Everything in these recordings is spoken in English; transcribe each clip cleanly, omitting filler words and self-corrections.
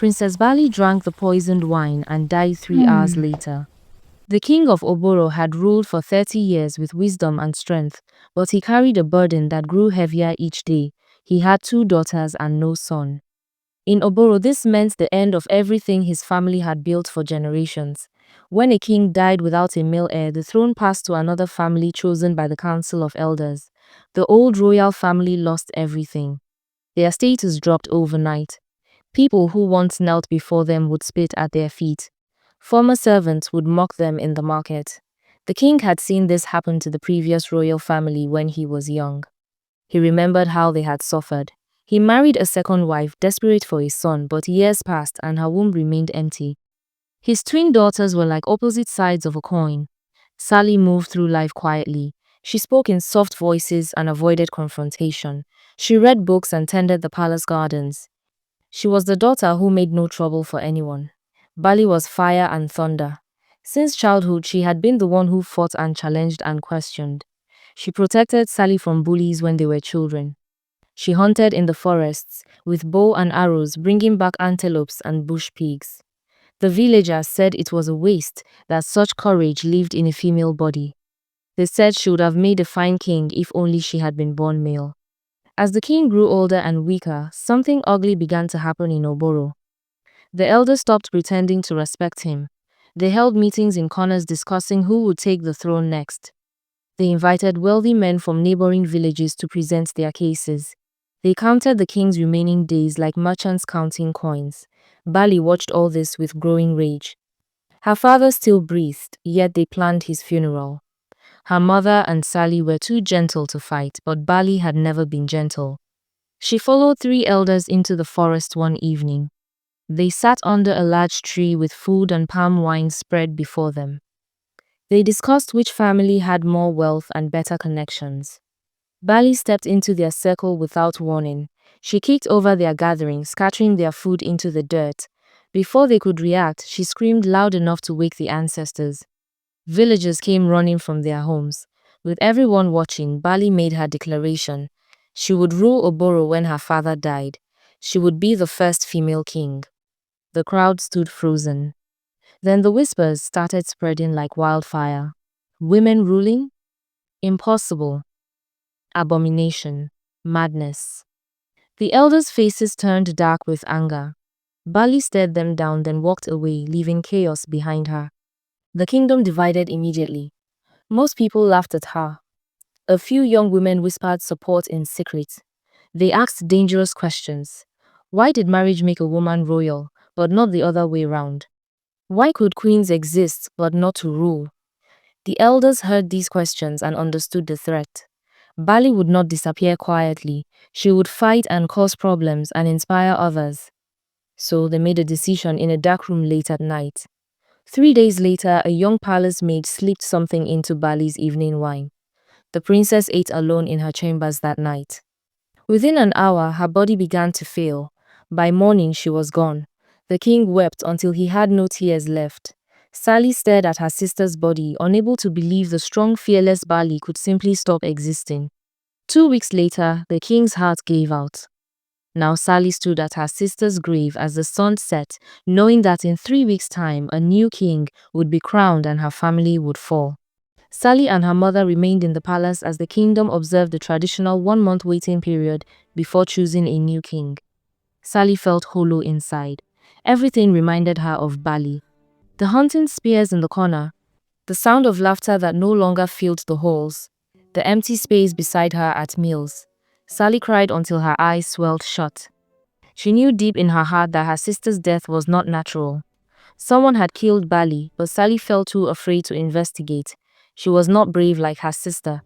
Princess Bally drank the poisoned wine and died 3 hours later. The king of Oboro had ruled for 30 years with wisdom and strength, but he carried a burden that grew heavier each day. He had 2 daughters and no son. In Oboro, this meant the end of everything his family had built for generations. When a king died without a male heir, the throne passed to another family chosen by the council of elders. The old royal family lost everything. Their status dropped overnight. People who once knelt before them would spit at their feet. Former servants would mock them in the market. The king had seen this happen to the previous royal family when he was young. He remembered how they had suffered. He married a second wife, desperate for a son, but years passed and her womb remained empty. His twin daughters were like opposite sides of a coin. Sally moved through life quietly. She spoke in soft voices and avoided confrontation. She read books and tended the palace gardens. She was the daughter who made no trouble for anyone. Bally was fire and thunder. Since childhood, she had been the one who fought and challenged and questioned. She protected Sally from bullies when they were children. She hunted in the forests, with bow and arrows, bringing back antelopes and bush pigs. The villagers said it was a waste that such courage lived in a female body. They said she would have made a fine king if only she had been born male. As the king grew older and weaker, something ugly began to happen in Oboro. The elders stopped pretending to respect him. They held meetings in corners discussing who would take the throne next. They invited wealthy men from neighboring villages to present their cases. They counted the king's remaining days like merchants counting coins. Bally watched all this with growing rage. Her father still breathed, yet they planned his funeral. Her mother and Sally were too gentle to fight, but Bally had never been gentle. She followed 3 elders into the forest one evening. They sat under a large tree with food and palm wine spread before them. They discussed which family had more wealth and better connections. Bally stepped into their circle without warning. She kicked over their gathering, scattering their food into the dirt. Before they could react, she screamed loud enough to wake the ancestors. Villagers came running from their homes. With everyone watching, Bally made her declaration. She would rule Oboro when her father died. She would be the first female king. The crowd stood frozen. Then the whispers started spreading like wildfire. Women ruling? Impossible. Abomination. Madness. The elders' faces turned dark with anger. Bally stared them down, then walked away, leaving chaos behind her. The kingdom divided immediately. Most people laughed at her. A few young women whispered support in secret. They asked dangerous questions. Why did marriage make a woman royal, but not the other way round? Why could queens exist, but not to rule? The elders heard these questions and understood the threat. Bally would not disappear quietly. She would fight and cause problems and inspire others. So they made a decision in a dark room late at night. 3 days later, a young palace maid slipped something into Bally's evening wine. The princess ate alone in her chambers that night. Within an hour, her body began to fail. By morning, she was gone. The king wept until he had no tears left. Sally stared at her sister's body, unable to believe the strong, fearless Bally could simply stop existing. 2 weeks later, the king's heart gave out. Now Sally stood at her sister's grave as the sun set, knowing that in 3 weeks' time, a new king would be crowned and her family would fall. Sally and her mother remained in the palace as the kingdom observed the traditional 1-month waiting period before choosing a new king. Sally felt hollow inside. Everything reminded her of Bally. The hunting spears in the corner, the sound of laughter that no longer filled the halls, the empty space beside her at meals. Sally cried until her eyes swelled shut. She knew deep in her heart that her sister's death was not natural. Someone had killed Bally, but Sally felt too afraid to investigate. She was not brave like her sister.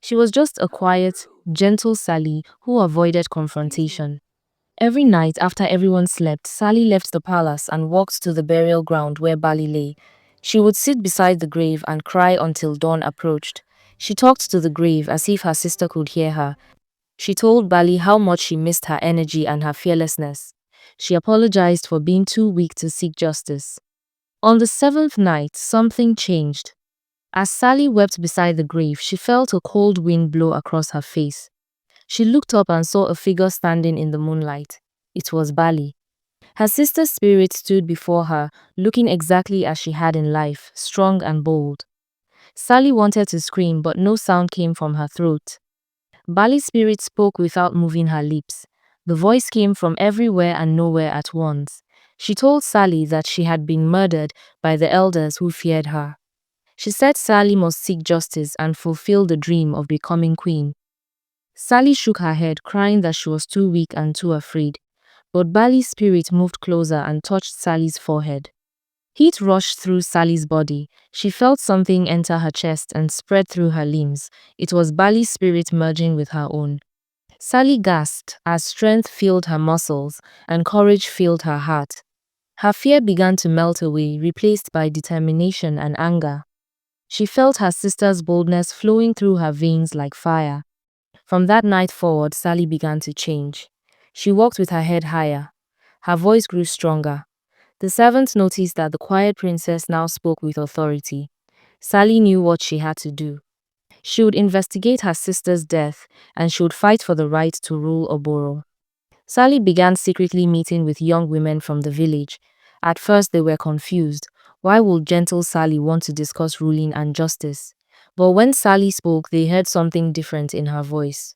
She was just a quiet, gentle Sally who avoided confrontation. Every night after everyone slept, Sally left the palace and walked to the burial ground where Bally lay. She would sit beside the grave and cry until dawn approached. She talked to the grave as if her sister could hear her. She told Bally how much she missed her energy and her fearlessness. She apologized for being too weak to seek justice. On the 7th night, something changed. As Sally wept beside the grave, she felt a cold wind blow across her face. She looked up and saw a figure standing in the moonlight. It was Bally. Her sister's spirit stood before her, looking exactly as she had in life, strong and bold. Sally wanted to scream, but no sound came from her throat. Bally's spirit spoke without moving her lips. The voice came from everywhere and nowhere at once. She told Sally that she had been murdered by the elders who feared her. She said Sally must seek justice and fulfill the dream of becoming queen. Sally shook her head, crying that she was too weak and too afraid. But Bally's spirit moved closer and touched Sally's forehead. Heat rushed through Sally's body. She felt something enter her chest and spread through her limbs. It was Bally's spirit merging with her own. Sally gasped as strength filled her muscles and courage filled her heart. Her fear began to melt away, replaced by determination and anger. She felt her sister's boldness flowing through her veins like fire. From that night forward, Sally began to change. She walked with her head higher. Her voice grew stronger. The servants noticed that the quiet princess now spoke with authority. Sally knew what she had to do. She would investigate her sister's death, and she would fight for the right to rule Oboro. Sally began secretly meeting with young women from the village. At first they were confused. Why would gentle Sally want to discuss ruling and justice? But when Sally spoke, they heard something different in her voice.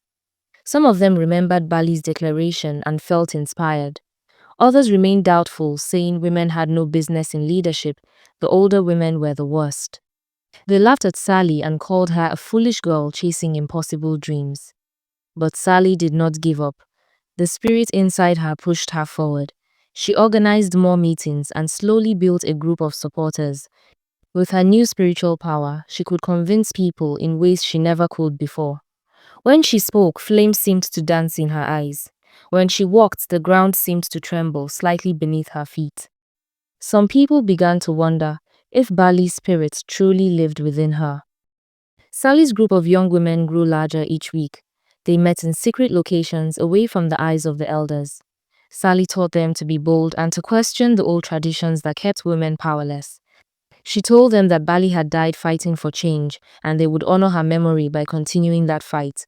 Some of them remembered Bally's declaration and felt inspired. Others remained doubtful, saying women had no business in leadership. The older women were the worst. They laughed at Sally and called her a foolish girl chasing impossible dreams. But Sally did not give up. The spirit inside her pushed her forward. She organized more meetings and slowly built a group of supporters. With her new spiritual power, she could convince people in ways she never could before. When she spoke, flames seemed to dance in her eyes. When she walked, the ground seemed to tremble slightly beneath her feet. Some people began to wonder if Bally's spirit truly lived within her. Sally's group of young women grew larger each week. They met in secret locations away from the eyes of the elders. Sally taught them to be bold and to question the old traditions that kept women powerless. She told them that Bally had died fighting for change, and they would honor her memory by continuing that fight.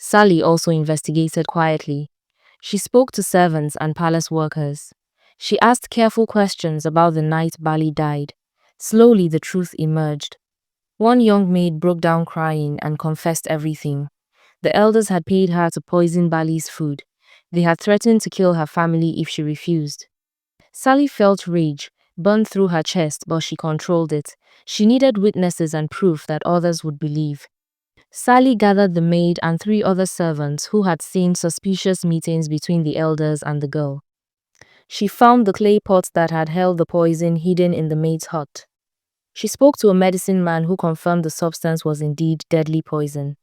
Sally also investigated quietly. She spoke to servants and palace workers. She asked careful questions about the night Bally died. Slowly the truth emerged. One young maid broke down crying and confessed everything. The elders had paid her to poison Bally's food. They had threatened to kill her family if she refused. Sally felt rage burn through her chest, but she controlled it. She needed witnesses and proof that others would believe. Sally gathered the maid and 3 other servants who had seen suspicious meetings between the elders and the girl. She found the clay pot that had held the poison hidden in the maid's hut. She spoke to a medicine man who confirmed the substance was indeed deadly poison.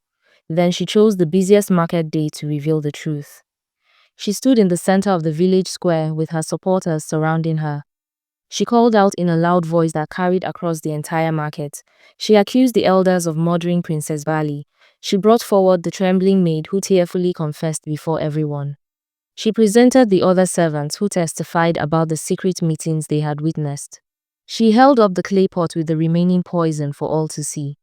Then she chose the busiest market day to reveal the truth. She stood in the center of the village square with her supporters surrounding her. She called out in a loud voice that carried across the entire market. She accused the elders of murdering Princess Bally. She brought forward the trembling maid who tearfully confessed before everyone. She presented the other servants who testified about the secret meetings they had witnessed. She held up the clay pot with the remaining poison for all to see.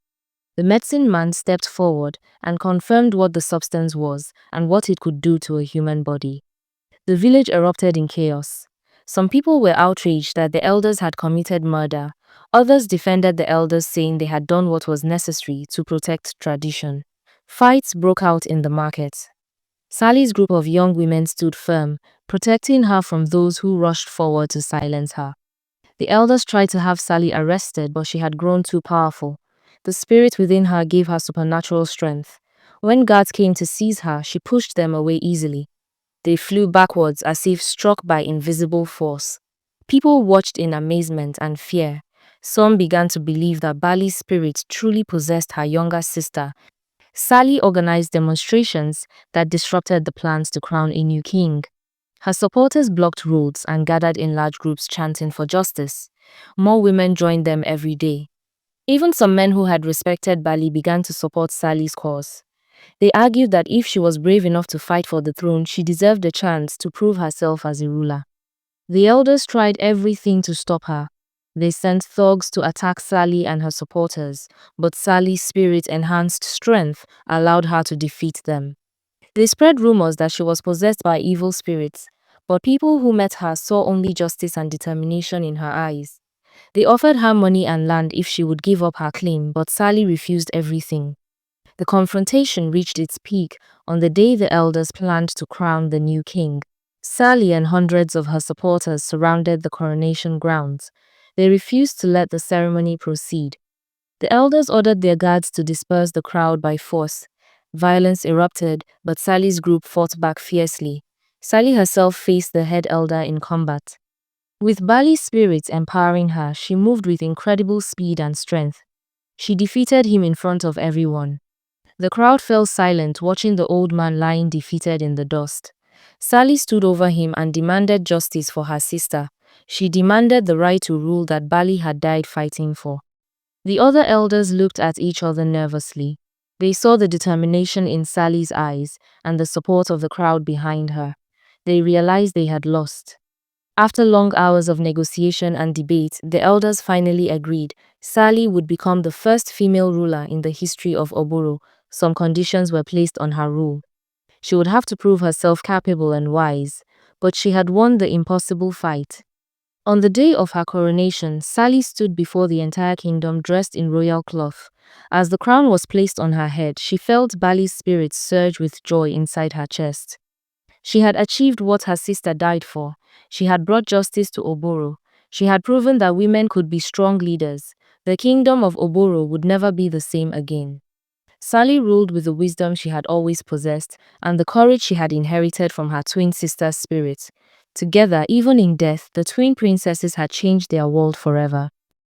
The medicine man stepped forward and confirmed what the substance was and what it could do to a human body. The village erupted in chaos. Some people were outraged that the elders had committed murder. Others defended the elders, saying they had done what was necessary to protect tradition. Fights broke out in the market. Sally's group of young women stood firm, protecting her from those who rushed forward to silence her. The elders tried to have Sally arrested, but she had grown too powerful. The spirit within her gave her supernatural strength. When guards came to seize her, she pushed them away easily. They flew backwards as if struck by invisible force. People watched in amazement and fear. Some began to believe that Bally's spirit truly possessed her younger sister. Sally organized demonstrations that disrupted the plans to crown a new king. Her supporters blocked roads and gathered in large groups chanting for justice. More women joined them every day. Even some men who had respected Bally began to support Sally's cause. They argued that if she was brave enough to fight for the throne, she deserved a chance to prove herself as a ruler. The elders tried everything to stop her. They sent thugs to attack Sally and her supporters, but Sally's spirit-enhanced strength allowed her to defeat them. They spread rumors that she was possessed by evil spirits, But people who met her saw only justice and determination in her eyes. They offered her money and land if she would give up her claim, but Sally refused everything. The confrontation reached its peak on the day the elders planned to crown the new king. Sally and hundreds of her supporters surrounded the coronation grounds. They refused to let the ceremony proceed. The elders ordered their guards to disperse the crowd by force. Violence erupted, but Sally's group fought back fiercely. Sally herself faced the head elder in combat. With Bally's spirit empowering her, she moved with incredible speed and strength. She defeated him in front of everyone. The crowd fell silent, watching the old man lying defeated in the dust. Sally stood over him and demanded justice for her sister. She demanded the right to rule that Bally had died fighting for. The other elders looked at each other nervously. They saw the determination in Sally's eyes and the support of the crowd behind her. They realized they had lost. After long hours of negotiation and debate, the elders finally agreed. Sally would become the first female ruler in the history of Oboro. Some conditions were placed on her rule. She would have to prove herself capable and wise, but she had won the impossible fight. On the day of her coronation, Sally stood before the entire kingdom dressed in royal cloth. As the crown was placed on her head, she felt Bally's spirit surge with joy inside her chest. She had achieved what her sister died for. She had brought justice to Oboro. She had proven that women could be strong leaders. The kingdom of Oboro would never be the same again. Sally ruled with the wisdom she had always possessed and the courage she had inherited from her twin sister's spirit. Together, even in death, the twin princesses had changed their world forever.